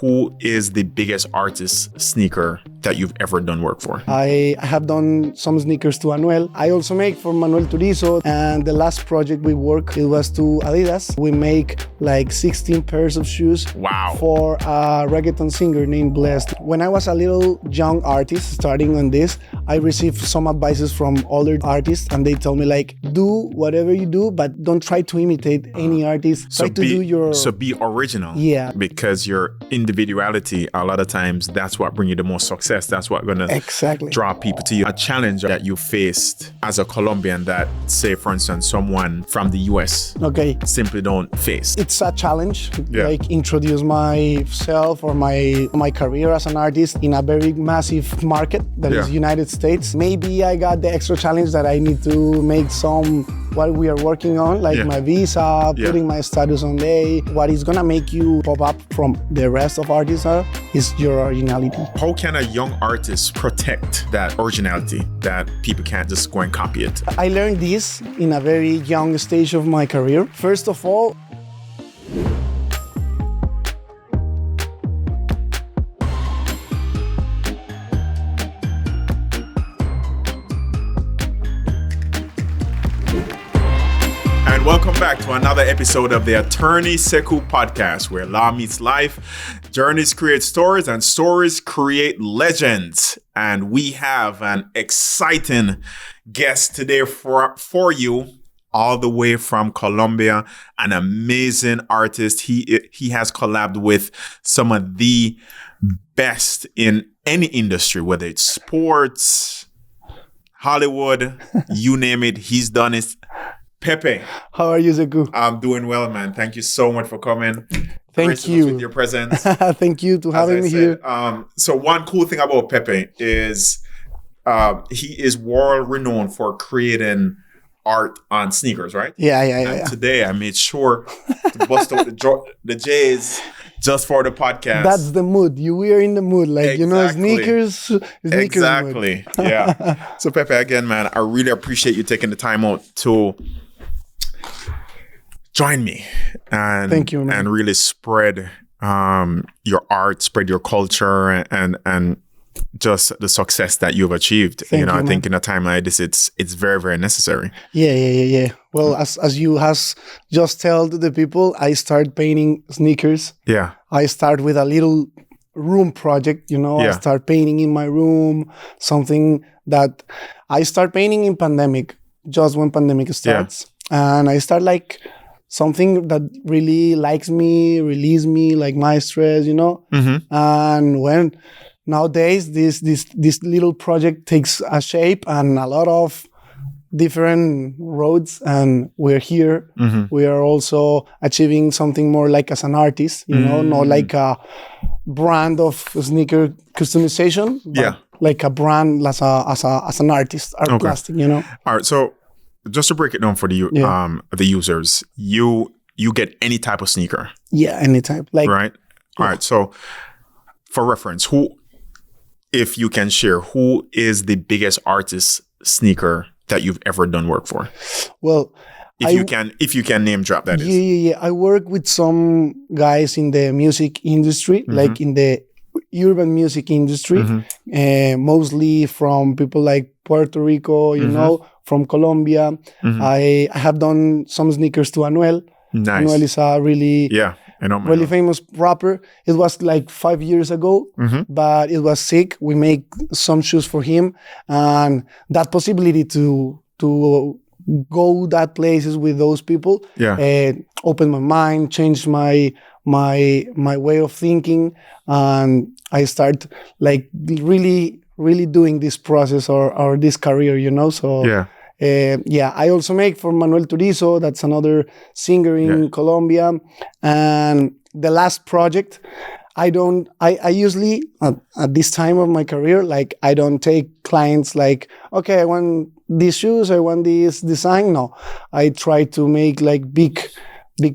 Who is the biggest artist sneaker that you've ever done work for? I have done some sneakers to Anuel. I also make for Manuel Turizo, and the last project we worked, it was to Adidas. We make like 16 pairs of shoes. Wow. For a reggaeton singer named Blessed. When I was a little young artist starting on this, I received some advices from older artists, and they told me like, do whatever you do, but don't try to imitate any artist. So be original. Yeah. Because your individuality, a lot of times, that's what brings you the most success. That's what going to draw people to you. A challenge that you faced as a Colombian that, say, for instance, someone from the US simply don't face. It's a challenge to like introduce myself or my career as an artist in a very massive market that is United States. Maybe I got the extra challenge that I need to make some what we are working on, like my visa, putting my status on day. What is gonna make you pop up from the rest of artists is your originality. How can a young artist protect that originality that people can't just go and copy it? I learned this in a very young stage of my career. First of all, welcome back to another episode of the Attorney Sekou Podcast, where law meets life, journeys create stories, and stories create legends. And we have an exciting guest today for you, all the way from Colombia, an amazing artist. He has collabed with some of the best in any industry, whether it's sports, Hollywood, you name it, he's done it. Pepe. How are you, Sekou? I'm doing well, man. Thank you so much for coming. Thank you. With your presence. Thank you to having me here. So one cool thing about Pepe is he is world renowned for creating art on sneakers, right? Yeah. Today I made sure to bust out the J's just for the podcast. That's the mood. We are in the mood. Like, sneakers exactly. Mood. Yeah. So Pepe, again, man, I really appreciate you taking the time out to join me and thank you, man. And really spread your art, spread your culture, and just the success that you've achieved. I think in a time like this, it's very, very necessary. Yeah. Well, as you has just told the people, I start painting sneakers. Yeah. I start with a little room project, I start painting in my room, something that I start painting in pandemic, just when pandemic starts. Yeah. And I start like something that really likes me, release me, like my stress, Mm-hmm. And when nowadays this little project takes a shape and a lot of different roads, and we're here. Mm-hmm. We are also achieving something more like as an artist, not like a brand of sneaker customization, but like a brand as an artist, art plastic, All right, so just to break it down for the users, you get any type of sneaker. Yeah, any type. Like right. All right. So for reference, if you can share, who is the biggest artist sneaker that you've ever done work for? Well, if you can name drop that. Yeah. I work with some guys in the music industry, mm-hmm. like in the urban music industry, mm-hmm. Mostly from people like Puerto Rico, mm-hmm. From Colombia. Mm-hmm. I have done some sneakers to Anuel. Nice. Anuel is a really really famous rapper. It was like 5 years ago, mm-hmm. but it was sick. We make some shoes for him, and that possibility to go that places with those people opened my mind, changed my way of thinking, and I start like really doing this process or this career, So I also make for Manuel Turizo. That's another singer in Colombia. And the last project, I usually at this time of my career, like I don't take clients like, okay, I want these shoes, I want this design. No, I try to make like big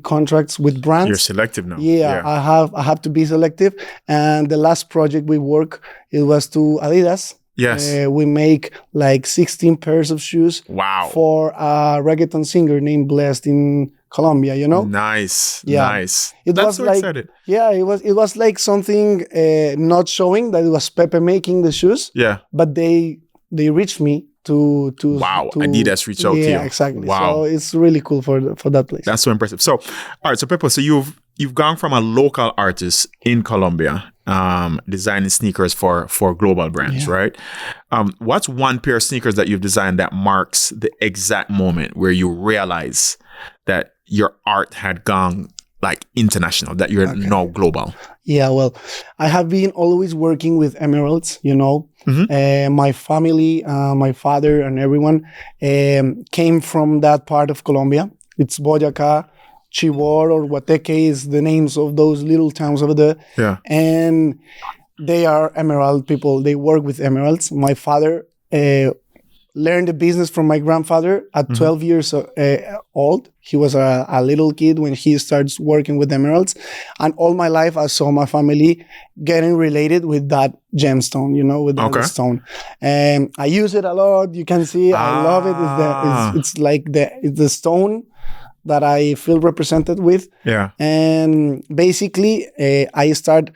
contracts with brands. You're selective now. Yeah. I have to be selective. And the last project we work, it was to Adidas. Yes. We make like 16 pairs of shoes. Wow. For a reggaeton singer named Blessed in Colombia, you know? Nice. That's was so like, excited. Yeah, it was like something not showing that it was Pepe making the shoes. Yeah. But they reached me to wow, Adidas reached out to you. Yeah, exactly. Wow. So it's really cool for that place. That's so impressive. So, all right, so Pepe, so you've gone from a local artist in Colombia, designing sneakers for global brands, right? What's one pair of sneakers that you've designed that marks the exact moment where you realize that your art had gone like international, that you're now global? Yeah, well, I have been always working with emeralds, you know. My family, my father and everyone came from that part of Colombia. It's Boyacá, Chivor or Guateque is the names of those little towns over there. Yeah. And they are emerald people. They work with emeralds. My father learned the business from my grandfather at 12 years old. He was a little kid when he starts working with emeralds. And all my life, I saw my family getting related with that gemstone, you know, with that stone. And I use it a lot. You can see, I love it. It's like the stone that I feel represented with. Yeah. And basically, I start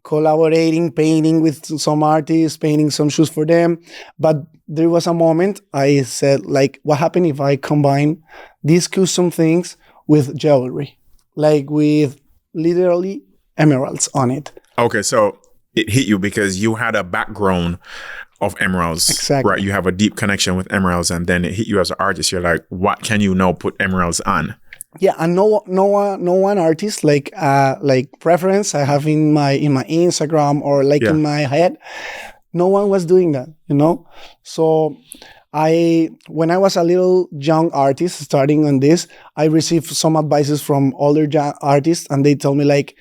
collaborating, painting with some artists, painting some shoes for them. But there was a moment I said, like, what happened if I combine these custom things with jewelry? Like with literally emeralds on it. Okay, so it hit you because you had a background of emeralds. Exactly. Right? You have a deep connection with emeralds, and then it hit you as an artist. You're like, what can you now put emeralds on? Yeah, and no one artist like preference I have in my Instagram or like in my head. No one was doing that, you know. So when I was a little young artist starting on this, I received some advices from older artists, and they told me like,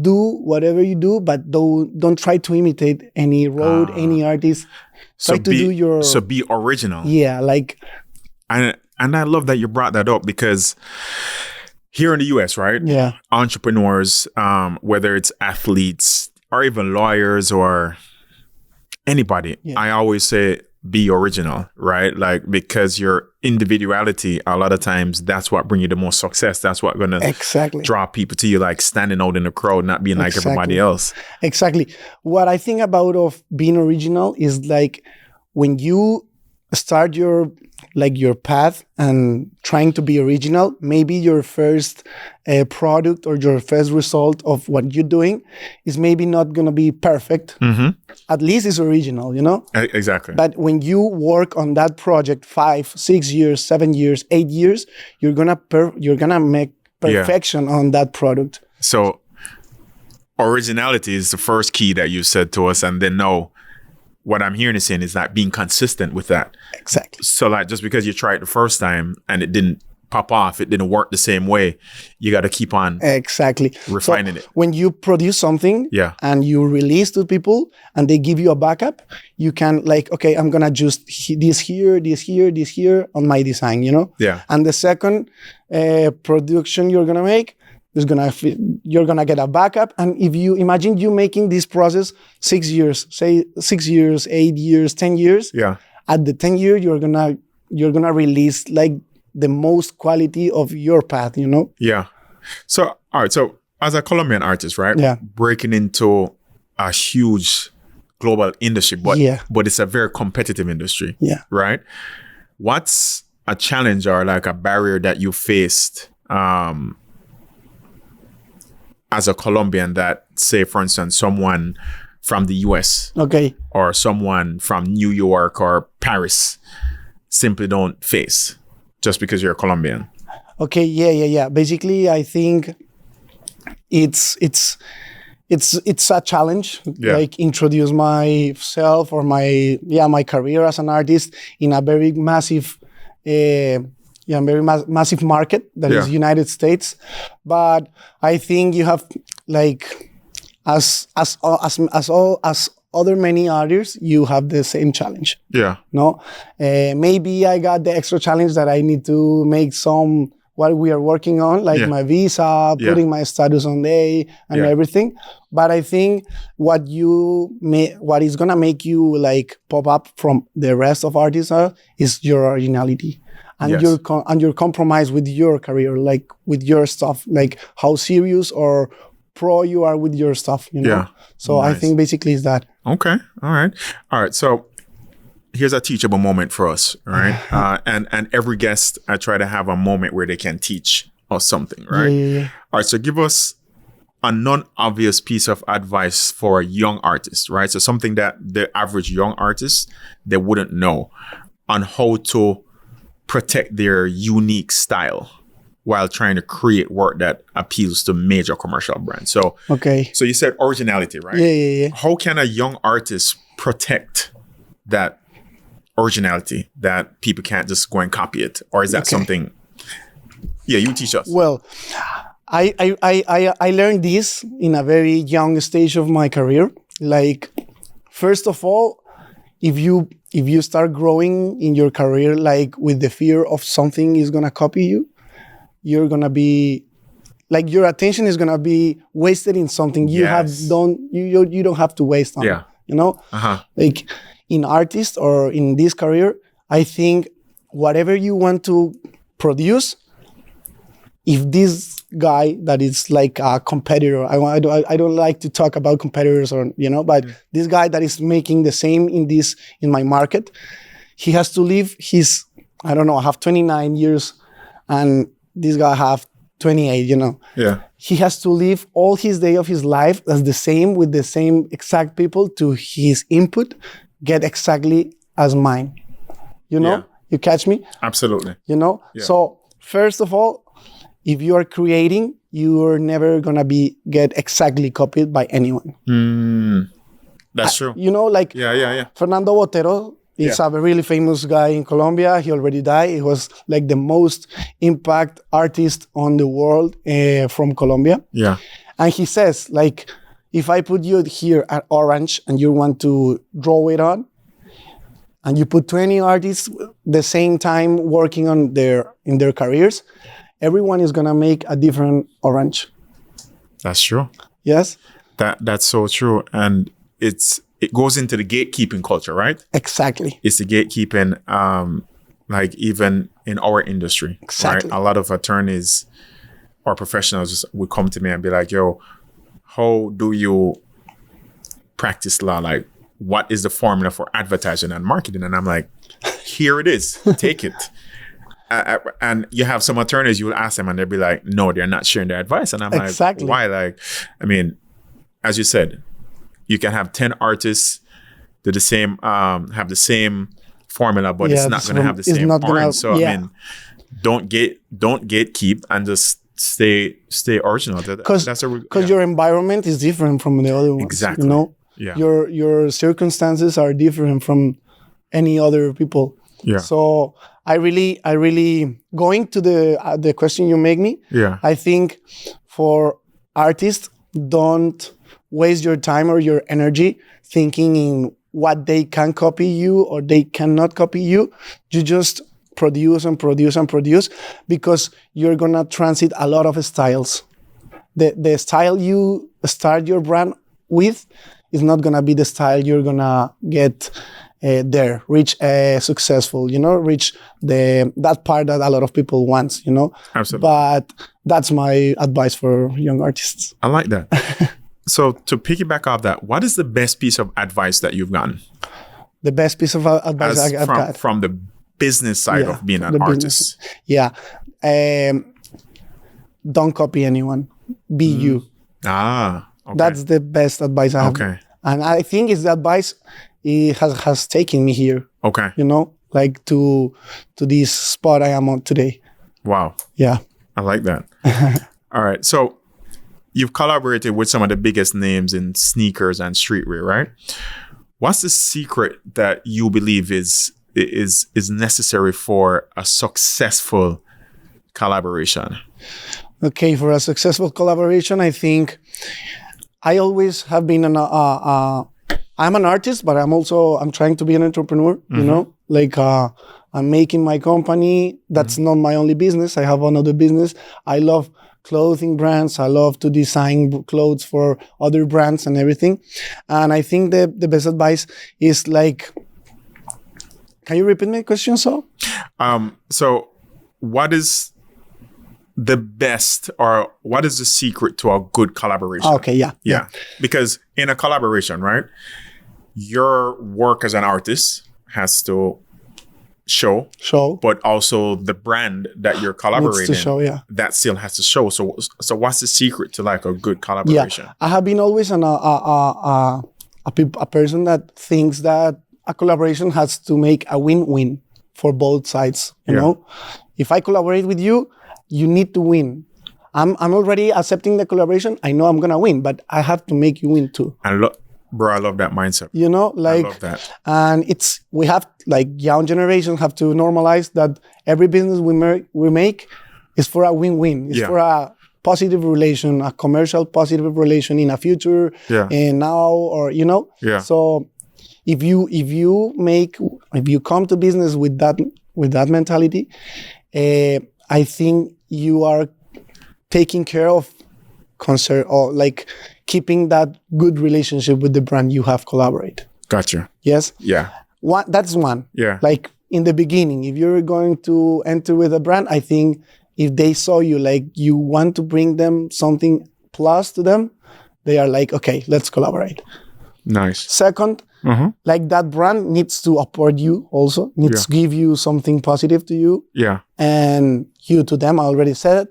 do whatever you do, but don't try to imitate any road, any artist. Try to do your. So be original. Yeah, like. And I love that you brought that up because here in the US, right? Yeah. Entrepreneurs, whether it's athletes or even lawyers or anybody, I always say be original, right? Like, because your individuality, a lot of times that's what brings you the most success. That's what going to draw people to you, like standing out in the crowd, not being like everybody else. Exactly. What I think about of being original is like when you start your path and trying to be original, maybe your first product or your first result of what you're doing is maybe not going to be perfect. At least it's original, you know? Exactly. But when you work on that project 5, 6 years, 7 years, 8 years, you're gonna make perfection on that product. So originality is the first key that you said to us, and then what I'm hearing is saying is that being consistent with that. Exactly. So like, just because you tried the first time and it didn't pop off, it didn't work the same way, you got to keep on refining it. When you produce something and you release to people and they give you a backup, you can like, okay, I'm going to just this here on my design, you know? Yeah. And the second production you're going to make, you're gonna get a backup. And if you imagine you making this process 6 years, say 6 years, 8 years, 10 years. Yeah. At the 10 year, you're gonna release like the most quality of your path, you know? Yeah. So all right. So as a Colombian artist, right? Yeah. Breaking into a huge global industry, but it's a very competitive industry. Yeah. Right. What's a challenge or like a barrier that you faced as a Colombian that, say, for instance, someone from the US or someone from New York or Paris simply don't face just because you're a Colombian? Okay, yeah. Basically, I think it's a challenge. Like introduce myself or my career as an artist in a very massive massive market that is United States. But I think you have like as other many others, you have the same challenge. Yeah. No, maybe I got the extra challenge that I need to make some what we are working on, like my visa, putting my status on day and everything. But I think what is gonna make you like pop up from the rest of artists is your originality and your compromise with your career, like with your stuff, like how serious or pro you are with your stuff, you know? Yeah. So nice. I think basically is that. Okay. All right. So here's a teachable moment for us, right? And every guest, I try to have a moment where they can teach us something, right? Yeah. All right. So give us a non-obvious piece of advice for a young artist, right? So something that the average young artist, they wouldn't know on how to protect their unique style while trying to create work that appeals to major commercial brands. So, so you said originality, right? Yeah. How can a young artist protect that originality that people can't just go and copy it? Or is that something? Yeah, you teach us. Well, I learned this in a very young stage of my career. Like, first of all, if you start growing in your career, like with the fear of something is gonna copy you, you're gonna be like your attention is gonna be wasted in something you you don't have to waste on. Yeah. You know? Like in artist or in this career, I think whatever you want to produce, if this guy that is like a competitor, I don't like to talk about competitors or but this guy that is making the same in my market, he has to live his I have 29 years and this guy have 28, Yeah. He has to live all his day of his life as the same with the same exact people to his input get exactly as mine. You catch me? Absolutely. Yeah. So first of all, if you are creating, you are never gonna get exactly copied by anyone. That's true. Fernando Botero. He's a really famous guy in Colombia. He already died. He was like the most impact artist on the world from Colombia. Yeah. And he says, like, if I put you here at Orange and you want to draw it on, and you put 20 artists the same time working on in their careers, everyone is gonna make a different Orange. That's true. Yes. That's so true. And it goes into the gatekeeping culture, right? Exactly. It's the gatekeeping, like even in our industry, exactly. Right? A lot of attorneys or professionals would come to me and be like, yo, how do you practice law? Like, what is the formula for advertising and marketing? And I'm like, here it is, take it. And you have some attorneys, you will ask them and they'll be like, no, they're not sharing their advice. And I'm like, why? Like, I mean, as you said, you can have 10 artists do the same, have the same formula, but it's not going to have the same orange. So I mean, don't gatekeep and just stay original. Because your environment is different from the other ones. Exactly. Yeah. Your circumstances are different from any other people. Yeah. So I really going to the question you make me. Yeah. I think for artists, don't waste your time or your energy thinking in what they can copy you or they cannot copy you. You just produce and produce and produce because you're gonna transit a lot of styles. The style you start your brand with is not gonna be the style you're gonna get reach successful, reach that part that a lot of people want, Absolutely. But that's my advice for young artists. I like that. So to piggyback off that, what is the best piece of advice that you've gotten? The best piece of advice I've got from the business side of being an artist. Yeah. Don't copy anyone. Be you. Okay. That's the best advice I have. Okay. And I think it's the advice it has taken me here. Okay. Like to this spot I am on today. Wow. Yeah. I like that. All right. So you've collaborated with some of the biggest names in sneakers and streetwear, right? What's the secret that you believe is necessary for a successful collaboration? Okay, for a successful collaboration, I think I always have been I'm an artist, but I'm trying to be an entrepreneur, Like I'm making my company. That's not my only business. I have another business. I love clothing brands. I love to design clothes for other brands and everything. And I think the best advice is like, can you repeat my question, so? So what is the best, or what is the secret to a good collaboration? Okay, yeah. Because in a collaboration, right, your work as an artist has to show, but also the brand that you're collaborating, that still has to show. So what's the secret to like a good collaboration? I have been always a person that thinks that a collaboration has to make a win-win for both sides. You know, if I collaborate with you, you need to win. I'm already accepting the collaboration. I know I'm gonna win, but I have to make you win too. Bro, I love that mindset. You know, like, I love that. And we have, like, young generations have to normalize that every business we make is for a win-win. It's for a positive relation, a commercial positive relation in a future, and now, or, you know. Yeah. So if you come to business with that mentality, I think you are taking care of concern, or like keeping that good relationship with the brand you have collaborated. Gotcha. Yes? Yeah. That's one. Yeah. Like in the beginning, if you're going to enter with a brand, I think if they saw you, like you want to bring them something plus to them, they are like, okay, let's collaborate. Nice. Second, like that brand needs to support you also, needs to give you something positive to you. Yeah. And you to them, I already said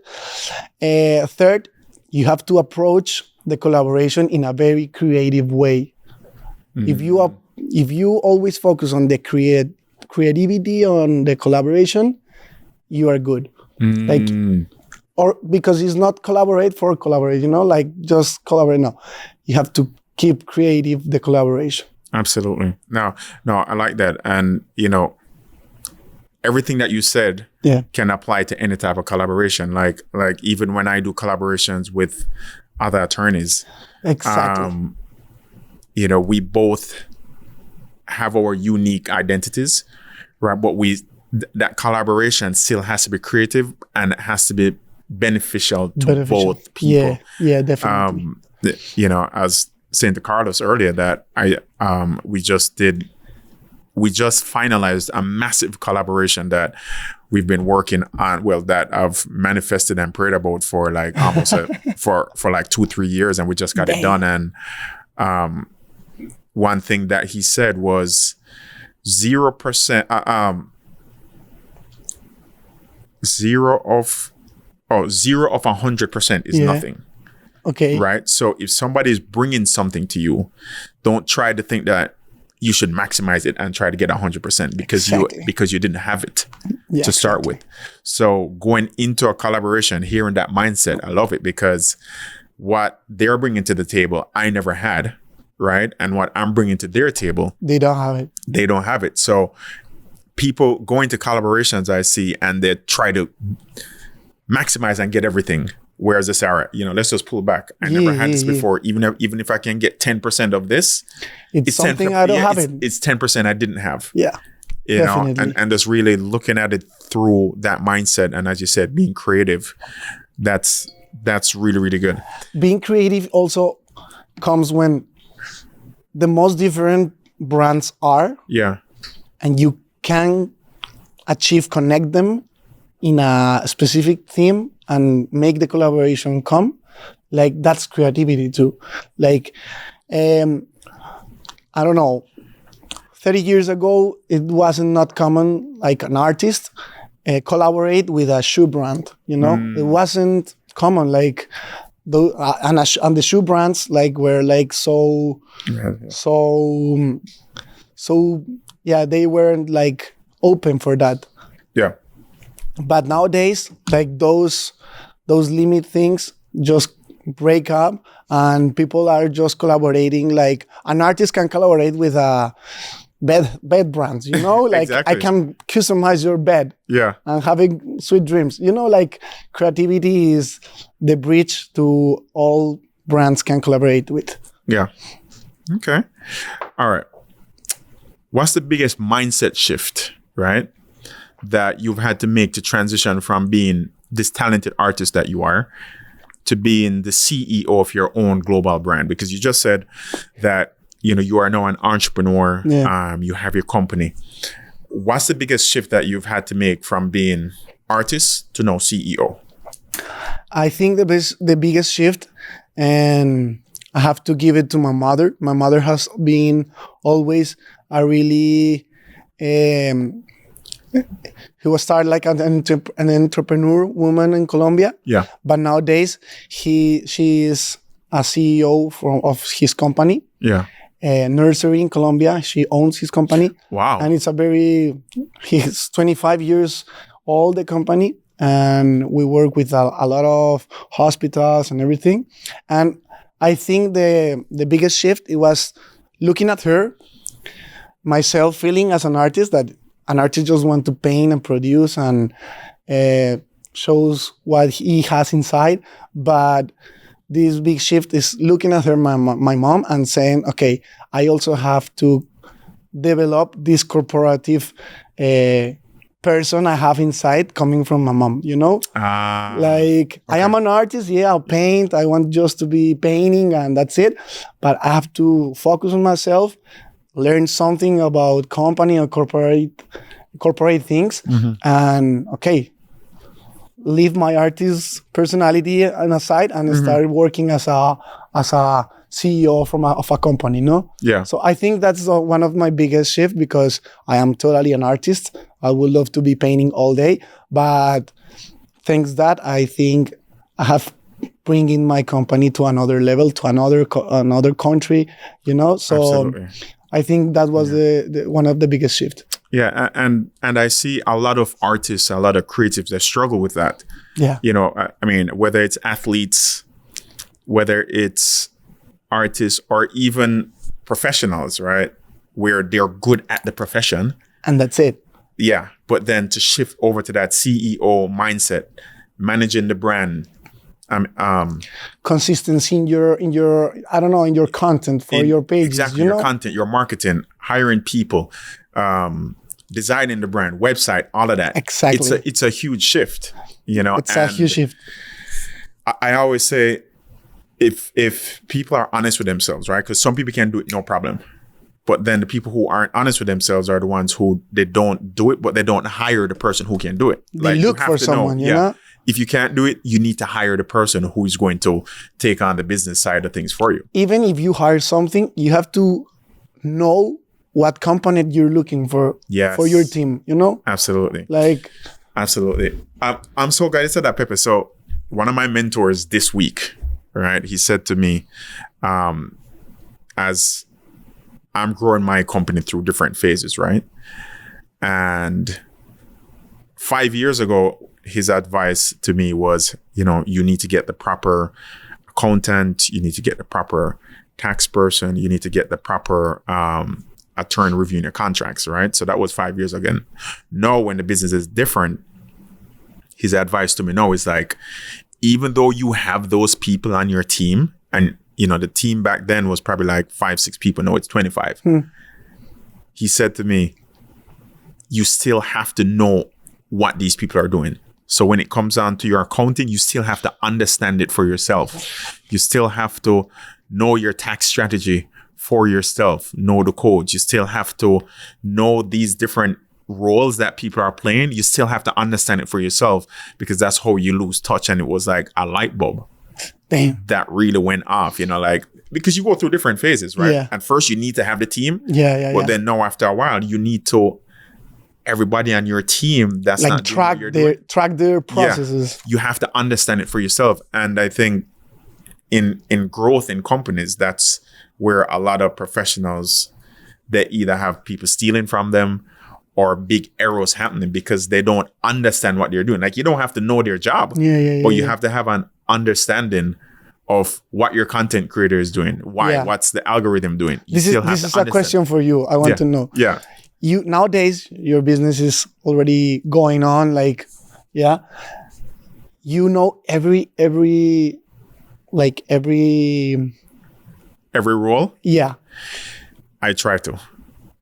it. Third, you have to approach the collaboration in a very creative way. If you always focus on the creativity on the collaboration, you are good. Like, or because it's not collaborate for collaborate, you know, like just collaborate. No, you have to keep creative the collaboration. Absolutely. No, I like that. And, you know, everything that you said can apply to any type of collaboration. Like even when I do collaborations with other attorneys, exactly. You know, we both have our unique identities, right? But that collaboration still has to be creative, and it has to be beneficial to both people. Yeah, definitely. You know, as saying to Carlos earlier, that we just finalized a massive collaboration that we've been working on, that I've manifested and prayed about for like almost for like 2-3 years, and we just got it done. And one thing that he said was 0%, 0 of 100% is nothing. Okay. Right. So if somebody is bringing something to you, don't try to think that you should maximize it and try to get 100% because you didn't have it to start with. So going into a collaboration, hearing that mindset, I love it, because what they're bringing to the table, I never had, right? And what I'm bringing to their table, they don't have it. So people going to collaborations, I see, and they try to maximize and get everything. Whereas this era, you know, let's just pull back. I never had this before. Even if I can get 10% of this, it's something I don't have. It's 10% I didn't have. Yeah, you definitely. know, and just really looking at it through that mindset, and as you said, being creative. That's really, really good. Being creative also comes when the most different brands are. Yeah, and you can connect them in a specific theme and make the collaboration come. Like, that's creativity too. Like, I don't know, 30 years ago, it wasn't not common, like an artist collaborate with a shoe brand, you know? It wasn't common, like, and the shoe brands like were like so they weren't like open for that. Yeah. But nowadays, like those limit things just break up, and people are just collaborating. Like an artist can collaborate with a bed brands, you know, like exactly. I can customize your bed, and having sweet dreams, you know, like creativity is the bridge to all brands can collaborate with. Yeah. Okay. All right. What's the biggest mindset shift, right, that you've had to make to transition from being this talented artist that you are to being the CEO of your own global brand? Because you just said that, you are now an entrepreneur. Yeah. You have your company. What's the biggest shift that you've had to make from being artist to now CEO? I think the biggest shift, and I have to give it to my mother. My mother has been always a really, he was started like an entrepreneur woman in Colombia. Yeah. But nowadays she is a CEO of his company. Yeah. Nursery in Colombia. She owns his company. Wow. And it's he's 25 years old, the company. And we work with a lot of hospitals and everything. And I think the biggest shift, it was looking at her, myself feeling as an artist that an artist just wants to paint and produce and shows what he has inside. But this big shift is looking at her, my mom, and saying, okay, I also have to develop this corporative person I have inside coming from my mom, Okay. I am an artist. Yeah, I'll paint. I want just to be painting and that's it. But I have to focus on myself, learn something about company or corporate things, and leave my artist personality on the side and start working as a CEO of a company, Yeah. So I think that's one of my biggest shifts, because I am totally an artist. I would love to be painting all day, but thanks that I think I have bringing my company to another level, to another country, So Absolutely. I think that was the one of the biggest shifts. Yeah, and I see a lot of artists, a lot of creatives that struggle with that. Yeah. I mean, whether it's athletes, whether it's artists, or even professionals, right? Where they're good at the profession. And that's it. Yeah, but then to shift over to that CEO mindset, managing the brand, consistency in your I don't know, in your content for your pages. Exactly, your content, your marketing, hiring people, designing the brand, website, all of that. Exactly. It's a huge shift, It's a huge shift. I always say, if people are honest with themselves, right? Because some people can do it, no problem. But then the people who aren't honest with themselves are the ones who they don't do it, but they don't hire the person who can do it. They look for someone, you know? If you can't do it, you need to hire the person who's going to take on the business side of things for you. Even if you hire something, you have to know what component you're looking for for your team, Absolutely. Absolutely. I'm so glad you said that, Pepe. So one of my mentors this week, right, he said to me, as I'm growing my company through different phases, right? And 5 years ago, his advice to me was, you need to get the proper accountant, you need to get the proper tax person, you need to get the proper attorney reviewing your contracts, right? So that was 5 years ago. Now, when the business is different, his advice to me now is like, even though you have those people on your team, and the team back then was probably like 5-6 people. Now it's 25. He said to me, you still have to know what these people are doing. So when it comes down to your accounting, you still have to understand it for yourself. You still have to know your tax strategy for yourself, know the codes. You still have to know these different roles that people are playing. You still have to understand it for yourself, because that's how you lose touch. And it was like a light bulb. Damn. That really went off, because you go through different phases, right? Yeah. At first you need to have the team. But then now after a while, you need to, everybody on your team that's like not track their processes. You have to understand it for yourself. And I think in growth in companies, that's where a lot of professionals, they either have people stealing from them or big errors happening because they don't understand what they're doing. Like, you don't have to know their job, but you have to have an understanding of what your content creator is doing. What's the algorithm doing? This is a question for you. I want to know. Yeah. You nowadays, your business is already going on. Every role. Yeah. I try to.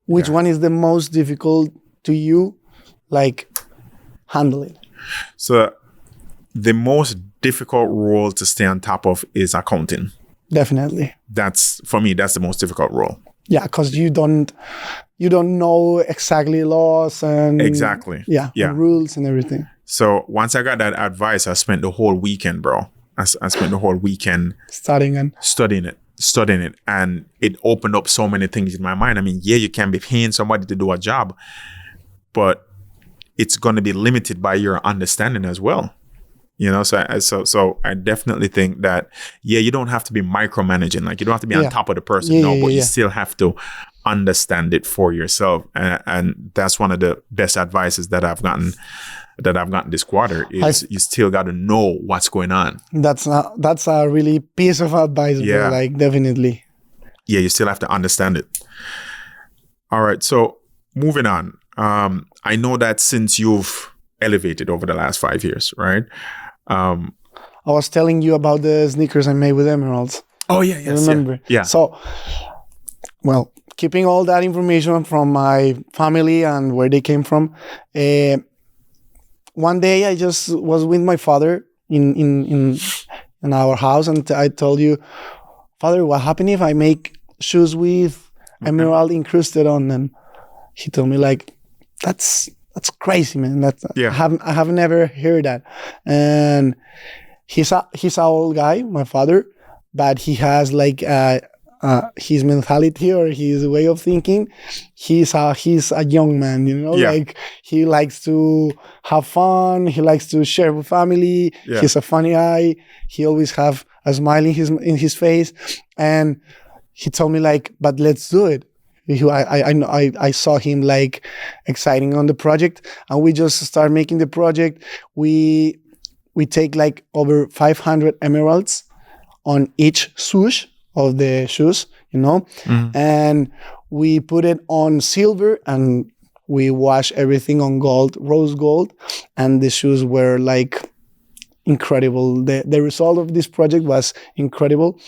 Which one is the most difficult to you? Like, handle it. So the most difficult role to stay on top of is accounting. Definitely. That's, for me, that's the most difficult role. Yeah, because you don't know exactly laws and exactly. And rules and everything. So once I got that advice, I spent the whole weekend, bro. I spent the whole weekend studying it, and it opened up so many things in my mind. I mean, yeah, you can be paying somebody to do a job, but it's going to be limited by your understanding as well. You know, so I definitely think that, yeah, you don't have to be micromanaging. Like, you don't have to be on top of the person, but you still have to understand it for yourself. And that's one of the best advices that I've gotten this quarter is you still got to know what's going on. That's a really piece of advice, bro. Like, definitely. Yeah, you still have to understand it. All right, so moving on. I know that since you've elevated over the last 5 years, right? I was telling you about the sneakers I made with emeralds. Oh yeah, yes, remember? Yeah. So, well, keeping all that information from my family and where they came from, one day I just was with my father in our house, and I told you, Father, what happened if I make shoes with emerald incrusted on them? He told me, like, that's crazy, man. I have never heard that. And he's an old guy, my father, but he has like his mentality or his way of thinking. He's a young man, you know, like he likes to have fun. He likes to share with family. Yeah. He's a funny guy. He always have a smile in his face. And he told me, like, but let's do it. I saw him like exciting on the project, and we just start making the project. We take like over 500 emeralds on each swoosh of the shoes, you know, and we put it on silver, and we wash everything on gold, rose gold, and the shoes were like incredible. The result of this project was incredible.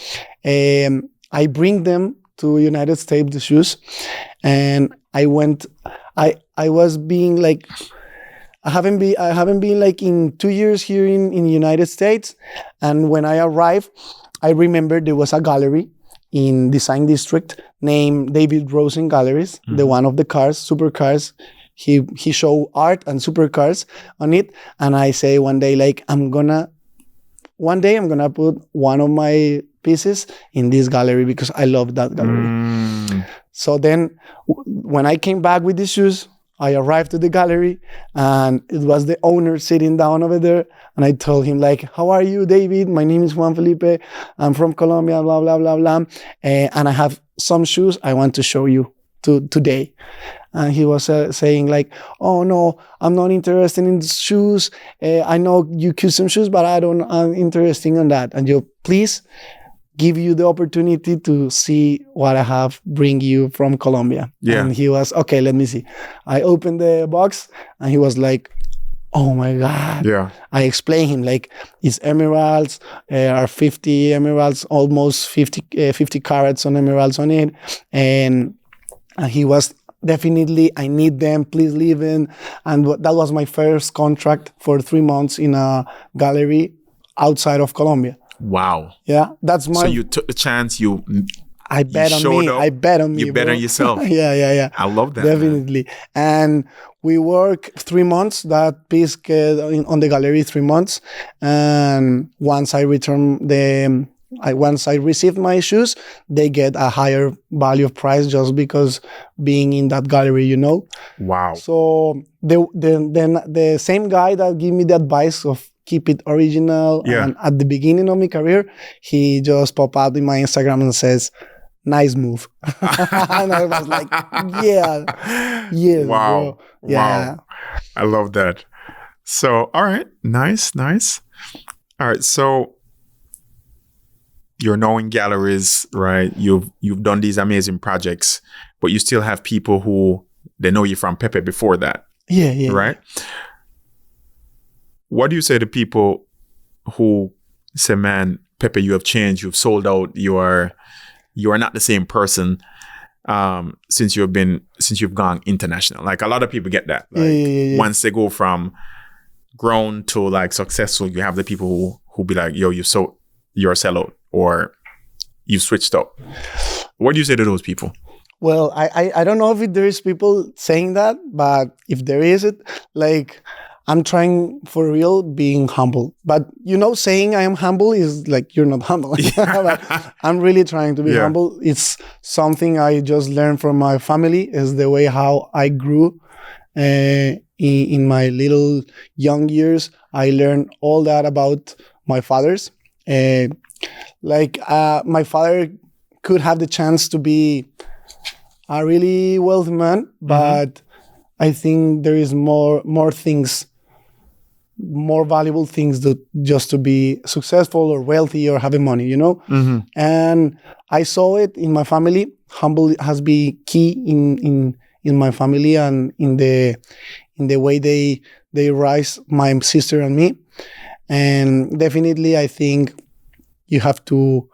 I bring them to United States, the shoes, and I was being like, I haven't been like in 2 years here in United States, and when I arrived, I remember there was a gallery in Design District named David Rosen Galleries, the one of the cars, supercars. He showed art and supercars on it, and I say one day, like, I'm gonna put one of my pieces in this gallery because I love that gallery. So then when I came back with these shoes, I arrived to the gallery, and it was the owner sitting down over there. And I told him, like, how are you, David? My name is Juan Felipe. I'm from Colombia, blah, blah, blah, blah. And I have some shoes I want to show you today. And he was saying, like, oh, no, I'm not interested in shoes. I know you custom shoes, but I'm interested in that. And you, please, give you the opportunity to see what I have bring you from Colombia. Yeah. And he was, okay, let me see. I opened the box, and he was like, oh my God. Yeah. I explained him, like, it's emeralds, are 50 emeralds, almost 50 carats on emeralds on it. And he was definitely, I need them, please leave in. And that was my first contract for 3 months in a gallery outside of Colombia. Wow. Yeah, that's my... So you took the chance, I bet on me. I bet on me. You bet on yourself. Yeah. I love that. Definitely. Man. And we work 3 months, that piece on the gallery 3 months. And once I received my shoes, they get a higher value of price just because being in that gallery, you know? Wow. So the same guy that gave me the advice of keep it original. Yeah. And at the beginning of my career, he just popped up in my Instagram and says, nice move. And I was like, yes, wow. Bro. Yeah. Wow. I love that. So, all right. Nice. All right. So you're now in galleries, right? You've done these amazing projects, but you still have people who, they know you from Pepe before that. Yeah. Right? What do you say to people who say, man, Pepe, you have changed, you've sold out, you are not the same person since you've gone international? Like, a lot of people get that. Like, once they go from grown to like successful, you have the people who be like, yo, you're a sellout, or you switched up. What do you say to those people? Well, I don't know if there is people saying that, but if there is it, like, I'm trying for real being humble. But saying I am humble is like you're not humble. But I'm really trying to be humble. It's something I just learned from my family, is the way how I grew in my little young years. I learned all that about my fathers. My father could have the chance to be a really wealthy man, but I think there is more things, more valuable things just to be successful or wealthy or having money, And I saw it in my family. Humble has been key in my family and in the way they raise my sister and me. And definitely, I think you have to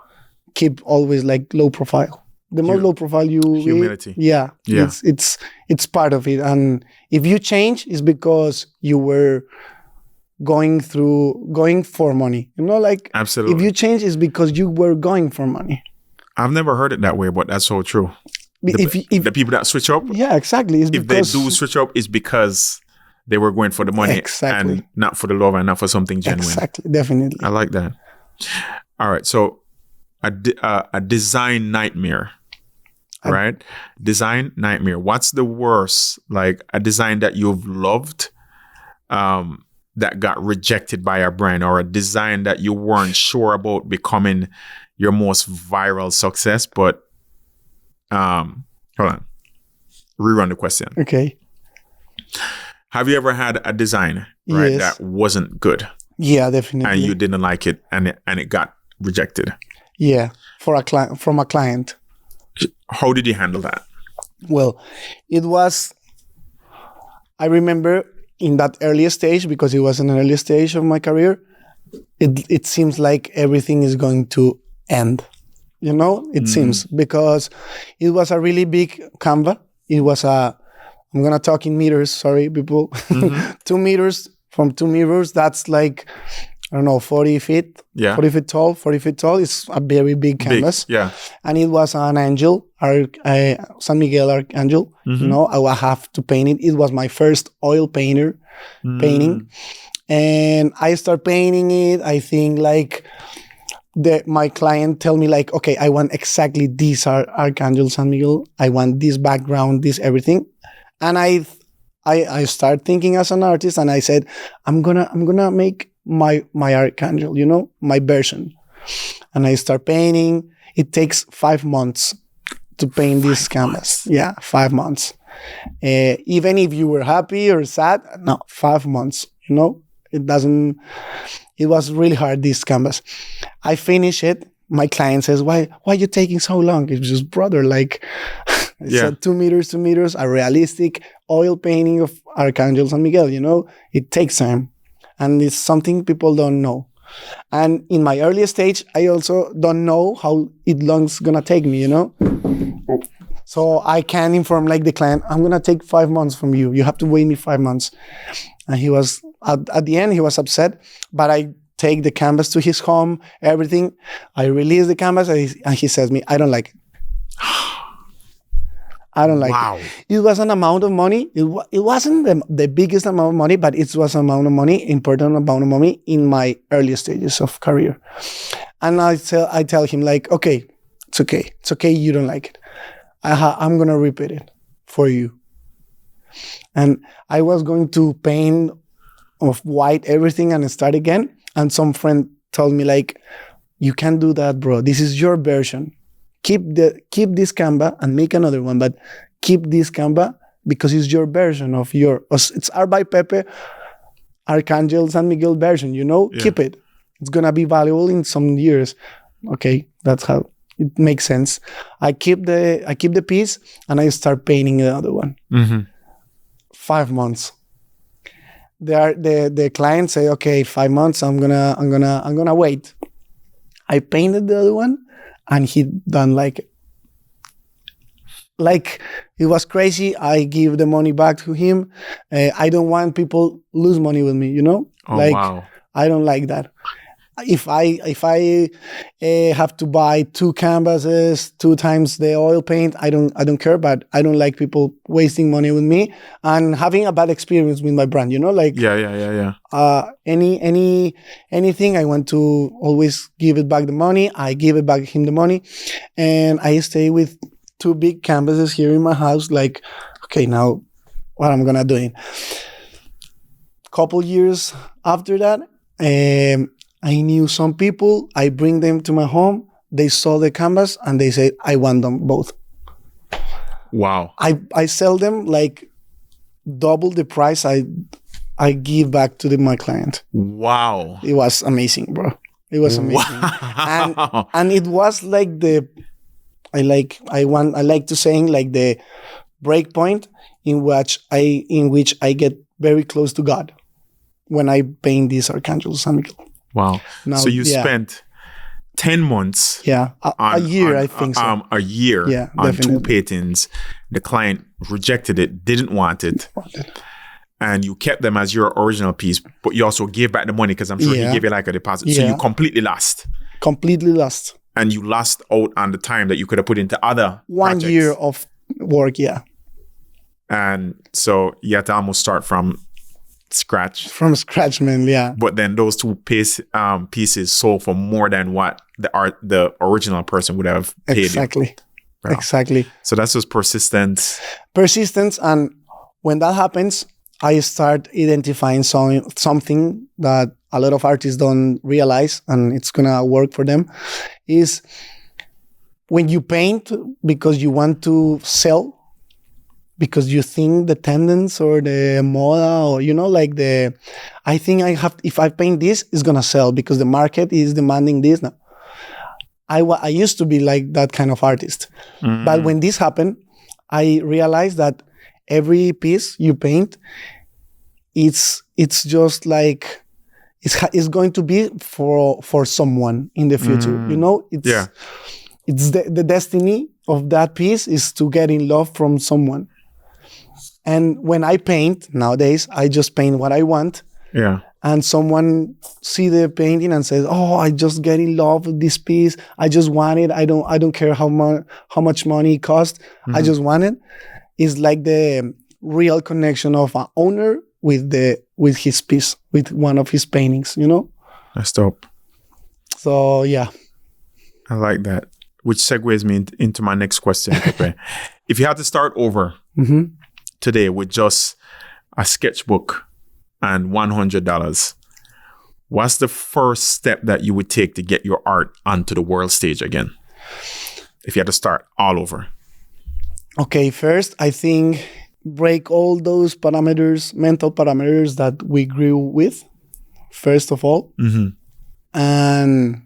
keep always like low profile. The more low profile humility. It's part of it. And if you change, it's because you were going for money. Absolutely. If you change, it's because you were going for money. I've never heard it that way, but that's so true. The people that switch up, exactly. If they do switch up, it's because they were going for the money and not for the love and not for something genuine. Exactly, definitely. I like that. All right, so a design nightmare, right? Design nightmare. What's the worst, like a design that you've loved that got rejected by a brand, or a design that you weren't sure about becoming your most viral success, but hold on. Rerun the question. Okay. Have you ever had a design, right, that wasn't good? Yeah, definitely. And you didn't like it, and it got rejected? Yeah, from a client. How did you handle that? Well, I remember in that early stage, because it was an early stage of my career, it seems like everything is going to end. It seems, because it was a really big canvas. It was I'm going to talk in meters, sorry, people. 2 meters, from 2 meters, that's like, I don't know, 40 feet, 40 feet tall. It's a very big canvas. And it was an angel, San Miguel Archangel. I will have to paint it. It was my first oil painting. And I start painting it. I think like my client tell me like, okay, I want exactly this Archangel San Miguel. I want this background, this everything. And I start thinking as an artist, and I said, I'm gonna make my Archangel, my version. And I start painting. It takes 5 months to paint this canvas. Yeah, 5 months. Even if you were happy or sad, no, 5 months. It was really hard, this canvas. I finish it. My client says, why are you taking so long? It's just, brother, like, it's 2 meters, a realistic oil painting of Archangel San Miguel, it takes time. And it's something people don't know. And in my early stage, I also don't know how long's gonna take me, So I can inform like the client, I'm gonna take 5 months from you. You have to wait me 5 months. And he was, at the end, he was upset, but I take the canvas to his home, everything. I release the canvas, and he says me, I don't like it. I don't like it. It was an amount of money. It wasn't the biggest amount of money, but it was an amount of money, important amount of money in my early stages of career. And I tell him like, okay, it's okay. It's okay. You don't like it. I'm going to repeat it for you. And I was going to paint of white everything and start again. And some friend told me like, you can't do that, bro. This is your version. Keep this Canva and make another one, but keep this Canva because it's your version of it's art by Pepe, Archangel San Miguel version, Keep it. It's gonna be valuable in some years. Okay, that's how it makes sense. I keep the piece and I start painting the other one. 5 months. The client say, okay, 5 months. I'm gonna wait. I painted the other one. And he done like it was crazy. I give the money back to him. I don't want people lose money with me, Oh, wow. I don't like that. If I have to buy 2 canvases, 2 times the oil paint, I don't care. But I don't like people wasting money with me and having a bad experience with my brand. Like anything, I want to always give it back the money. I give it back him the money, and I stay with 2 big canvases here in my house. Like, okay, now what I'm gonna do it. Couple years after that, I knew some people. I bring them to my home. They saw the canvas and they said, I want them both. Wow. I sell them like double the price I give back to my client. Wow. It was amazing, bro. It was amazing. Wow. And it was like I like to saying like the break point in which I get very close to God when I paint these archangels. Wow. Now, so you spent 10 months. Yeah. A year, I think so. A year on definitely. 2 paintings. The client rejected it, didn't want it. And you kept them as your original piece, but you also gave back the money because I'm sure he gave you like a deposit. Yeah. So you completely lost. Completely lost. And you lost out on the time that you could have put into other 1 projects. year of work, yeah. And so you had to almost start from scratch. From scratch, man, yeah. But then those 2 pieces sold for more than what the original person would have paid Exactly. you. Wow. Exactly. So that's just persistence. Persistence, and when that happens, I start identifying something that a lot of artists don't realize, and it's gonna work for them, is when you paint because you want to sell, because you think the tendance or the moda or I think if I paint this, it's gonna sell because the market is demanding this now. I used to be like that kind of artist. Mm-hmm. But when this happened, I realized that every piece you paint, it's just like it's going to be for someone in the future. It's the destiny of that piece is to get in love from someone. And when I paint nowadays, I just paint what I want. Yeah. And someone see the painting and says, "Oh, I just get in love with this piece. I just want it. I don't care how much money it costs. Mm-hmm. I just want it." It's like the real connection of an owner with his piece, with one of his paintings. That's dope. So yeah, I like that. Which segues me into my next question, Pepe. If you had to start over today with just a sketchbook and $100, what's the first step that you would take to get your art onto the world stage again? If you had to start all over. Okay, first, I think break all those parameters, mental parameters that we grew with, first of all. Mm-hmm. And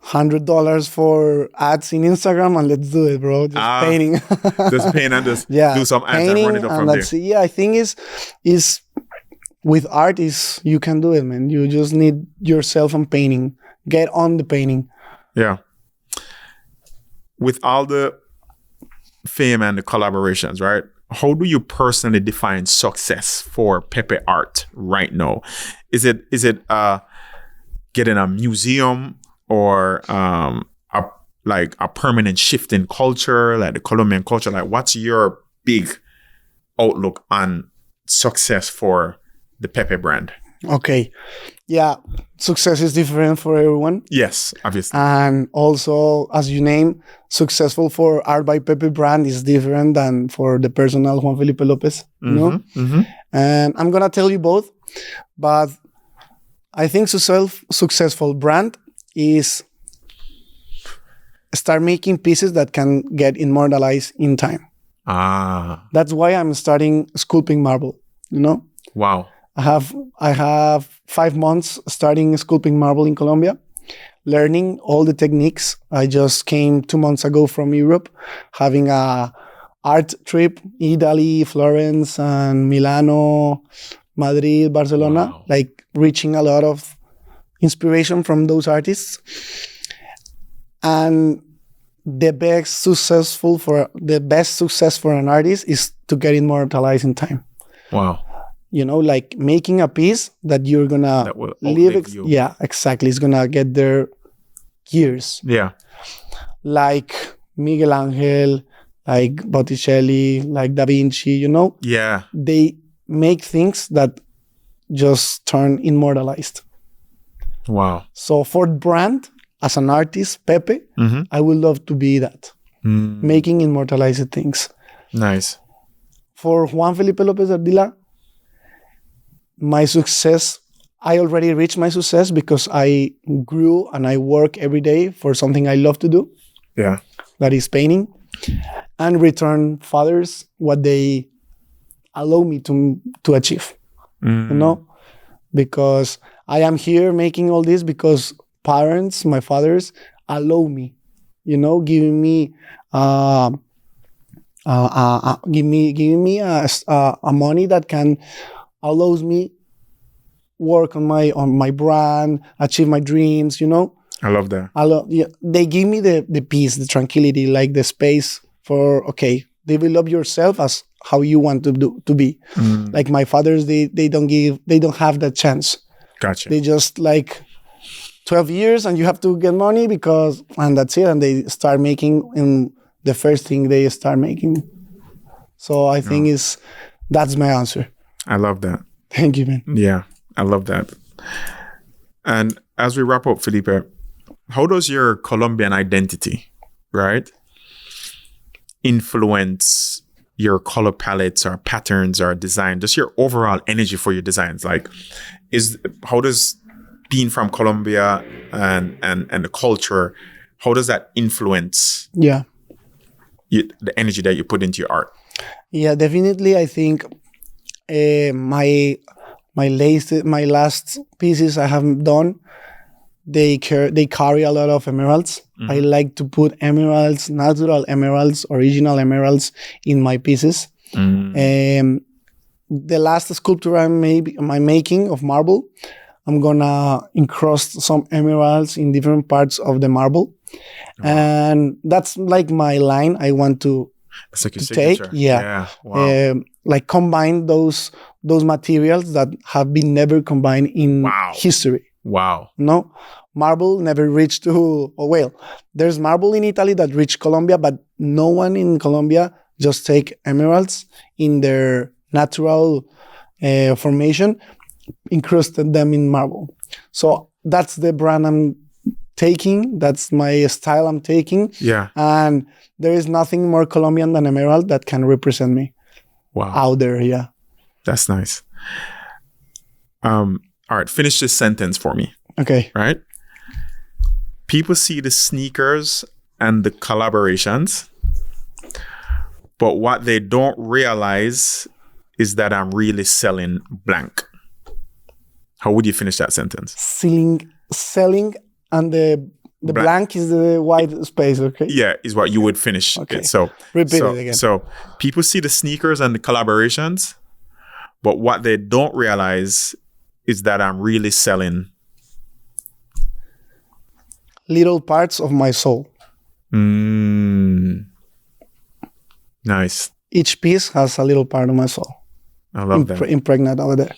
$100 for ads in Instagram, and let's do it, bro. Just painting. Just paint and just do some ads and run it up from there. Yeah, I think is with art is you can do it, man. You just need yourself and painting. Get on the painting. Yeah. With all the fame and the collaborations, right? How do you personally define success for Pepe art right now? Is it getting a museum or a permanent shift in culture, like the Colombian culture? Like, what's your big outlook on success for the Pepe brand? Okay. Yeah. Success is different for everyone. Yes, obviously. And also, as you name, successful for Art by Pepe brand is different than for the personal Juan Felipe López, you know? Mm-hmm. And I'm going to tell you both, but I think successful brand is start making pieces that can get immortalized in time. That's why I'm starting sculpting marble, you know? Wow. I have 5 months starting sculpting marble in Colombia, learning all the techniques. I just came 2 months ago from Europe, having a art trip, Italy, Florence, and Milano, Madrid, Barcelona, wow. Like reaching a lot of inspiration from those artists. And the best success for an artist is to get immortalized in time. Wow. like making a piece that you're gonna that will live. outlive you. Yeah, exactly. It's gonna get there years. Yeah. Like Miguel Angel, like Botticelli, like Da Vinci, Yeah. they make things that just turn immortalized. Wow. So for brand, as an artist, Pepe, I would love to be that. Making immortalized things. Nice. For Juan Felipe López Ardila, my success, I already reached my success because I grew and I work every day for something I love to do. Yeah. That is painting. And return fathers what they allow me to achieve. Because I am here making all this because parents, my fathers, allow me, giving me giving me a money that can allows me work on my brand, achieve my dreams. I love that. They give me the peace, the tranquility, like the space for develop yourself as how you want to be. Like my fathers, they don't have that chance. Gotcha. They just like 12 years and you have to get money and that's it. And they start making in the first thing they start making. So I think that's my answer. I love that. Thank you, man. Yeah, I love that. And as we wrap up, Felipe, how does your Colombian identity, right, influence your color palettes or patterns or design, just your overall energy for your designs? Like, how does being from Colombia and the culture, how does that influence the energy that you put into your art? Yeah, definitely. I think my last pieces I have done, they carry a lot of emeralds. I like to put emeralds, natural emeralds, original emeralds in my pieces. The last sculpture I'm making of marble, I'm gonna incrust some emeralds in different parts of the marble, and that's like my line. I want to take, Wow. like combine those materials that have been never combined in history. Wow. No, marble never reached to. There's marble in Italy that reached Colombia, but no one in Colombia just take emeralds in their natural formation, incrusted them in marble. So that's the brand I'm taking. That's my style I'm taking. Yeah. And there is nothing more Colombian than emerald that can represent me. Wow. Out there, yeah. That's nice. All right, finish this sentence for me. Okay. Right? People see the sneakers and the collaborations, but what they don't realize is that I'm really selling blank. How would you finish that sentence? Selling, and the blank is the white space, okay? Yeah, is what you would finish. Okay. So repeat it again. So people see the sneakers and the collaborations, but what they don't realize is that I'm really selling little parts of my soul. Nice. Each piece has a little part of my soul. I love that. Impregnate over there.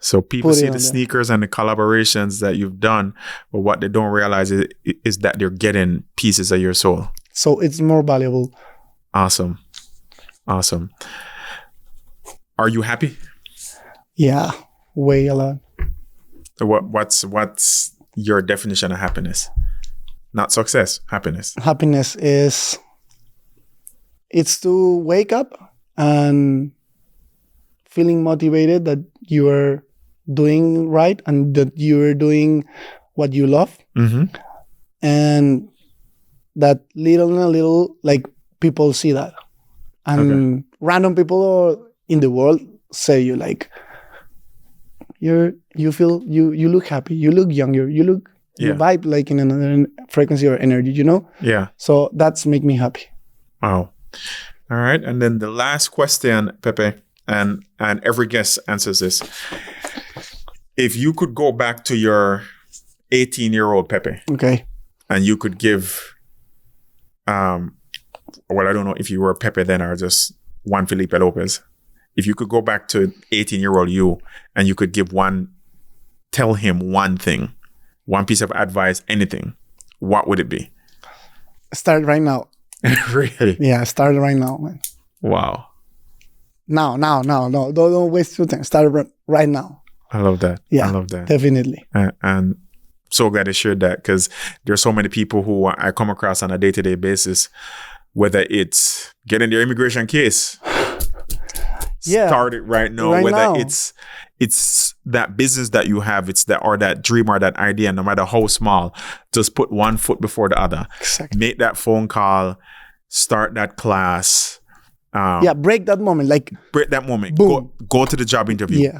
So people see the sneakers and the collaborations that you've done, but what they don't realize is that they're getting pieces of your soul. So it's more valuable. Awesome. Are you happy? Yeah, way a lot. What's your definition of happiness? Not success, happiness. Happiness it's to wake up and feeling motivated that you are doing right and that you are doing what you love. And that little, like, people see that. And random people in the world say you like, you look happy, you look younger, you vibe like in another frequency or energy, Yeah. So that's make me happy. Wow. All right. And then the last question, Pepe, and every guest answers this. If you could go back to your 18-year-old Pepe, okay, and you could give, I don't know if you were Pepe then or just Juan Felipe López, if you could go back to 18-year-old you and you could tell him one thing, one piece of advice, anything, what would it be? Start right now. Really? Yeah, start right now, man. Wow. No. Don't waste your time. Start right now. I love that. Yeah, I love that. Definitely. And so glad I shared that, because there's so many people who I come across on a day-to-day basis, whether it's getting their immigration case started right now, whether it's that business that you have, or that dream or that idea, no matter how small, just put one foot before the other. Exactly. Make that phone call, start that class. Break that moment. Break that moment. Boom. Go to the job interview. Yeah.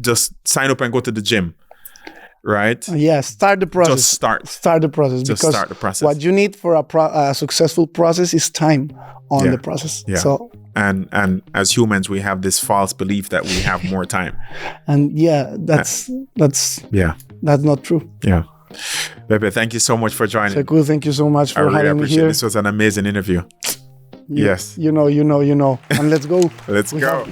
Just sign up and go to the gym. Right? Start the process. Just start the process. What you need for a successful process is time on the process. Yeah. So and as humans, we have this false belief that we have more time. And that's not true. Yeah. Pepe, thank you so much for joining. Sekou, thank you so much for having me here. This was an amazing interview. Yes. You know. And let's go. Let's go.